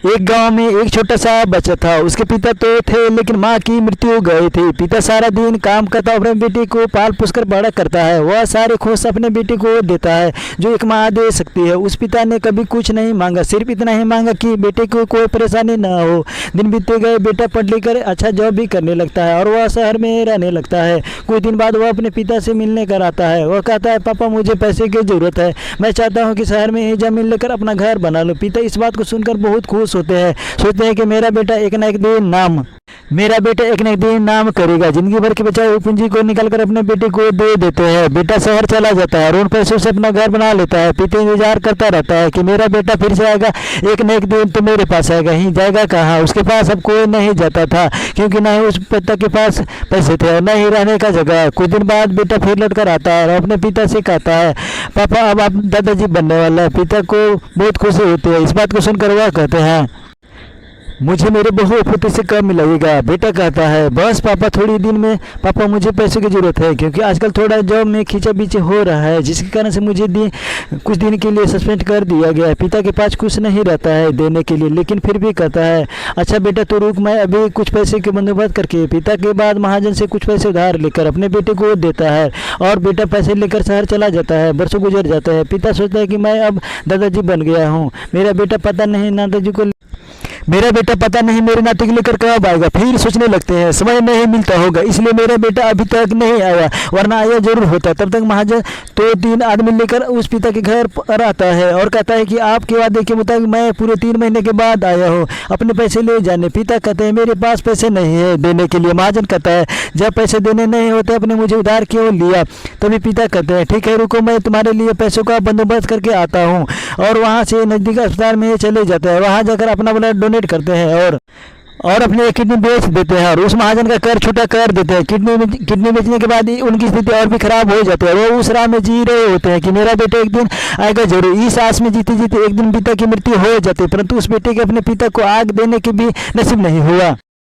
एक गांव में एक छोटा सा बच्चा था। उसके पिता तो थे लेकिन माँ की मृत्यु हो गई थी। पिता सारा दिन काम करता, अपने बेटी को पाल पोस कर बड़ा करता है। वह सारे खुश अपने बेटी को देता है जो एक माँ दे सकती है। उस पिता ने कभी कुछ नहीं मांगा, सिर्फ इतना ही मांगा कि बेटे को कोई परेशानी ना हो। दिन बीतते गए, बेटा पढ़ लिख कर अच्छा जॉब भी करने लगता है और वह शहर में रहने लगता है। कुछ दिन बाद वह अपने पिता से मिलने कर आता है। वह कहता है, पापा मुझे पैसे की ज़रूरत है, मैं चाहता हूँ कि शहर में ही ज़मीन लेकर अपना घर बना लूँ। पिता इस बात को सुनकर बहुत खुश होते हैं, सोचते हैं कि मेरा बेटा एक न एक दिन नाम करेगा। जिंदगी भर के बचाए हुए पूंजी को निकालकर अपने बेटे को दे देते हैं। बेटा शहर चला जाता है और उन पैसों से अपना घर बना लेता है। पिता इंतजार करता रहता है कि मेरा बेटा फिर से आएगा, एक न एक दिन तो मेरे पास आएगा ही। जाएगा कहाँ? उसके पास अब कोई नहीं जाता था, क्योंकि न ही उस पिता के पास पैसे थे और न ही रहने का जगह। कुछ दिन बाद बेटा फिर लौट कर आता है और अपने पिता से कहता है, पापा अब आप दादाजी बनने वाला है। पिता को बहुत खुशी होती है। इस बात को सुनकर वह कहते हैं, मुझे मेरे बहू पोते से कब मिलाइएगा? बेटा कहता है, बस पापा थोड़ी दिन में, पापा मुझे पैसों की ज़रूरत है, क्योंकि आजकल थोड़ा जॉब में खींचा बीचे हो रहा है, जिसके कारण से मुझे कुछ दिन के लिए सस्पेंड कर दिया गया है। पिता के पास कुछ नहीं रहता है देने के लिए, लेकिन फिर भी कहता है, अच्छा बेटा तो रुक, मैं अभी कुछ पैसे के बंदोबस्त करके। पिता के बाद महाजन से कुछ पैसे उधार लेकर अपने बेटे को देता है और बेटा पैसे लेकर शहर चला जाता है। बरसों गुजर जाता है। पिता सोचता है कि मैं अब दादाजी बन गया हूँ, मेरा बेटा पता नहीं मेरे नाती को लेकर कब आएगा। फिर सोचने लगते हैं, समय नहीं मिलता होगा, इसलिए मेरा बेटा अभी तक नहीं आया, वरना आया जरूर होता। तब तक महाजन तो 3 आदमी लेकर उस पिता के घर पर आता है और कहता है कि आपके वादे के मुताबिक मैं पूरे 3 महीने के बाद आया हूँ, अपने पैसे ले जाने। पिता कहते हैं, मेरे पास पैसे नहीं है देने के लिए। महाजन कहता है, जब पैसे देने नहीं होते अपने मुझे उधार क्यों लिया? तभी पिता कहते हैं, ठीक है रुको, मैं तुम्हारे लिए पैसों का बंदोबस्त करके आता हूँ। और वहाँ से नज़दीक अस्पताल में चले जाते हैं। वहाँ जाकर अपना ब्लड डोनेट करते हैं और अपने किडनी बेच देते हैं और उस महाजन का कर छूटा कर देते हैं। किडनी बेचने के बाद ही उनकी स्थिति और भी खराब हो जाती है। वो उस राह में जी रहे होते हैं कि मेरा बेटा एक दिन आएगा जरूर। इस आस में जीते जीते एक दिन पिता की मृत्यु हो जाती है, परंतु उस बेटे के अपने पिता को आग देने की भी नसीब नहीं हुआ।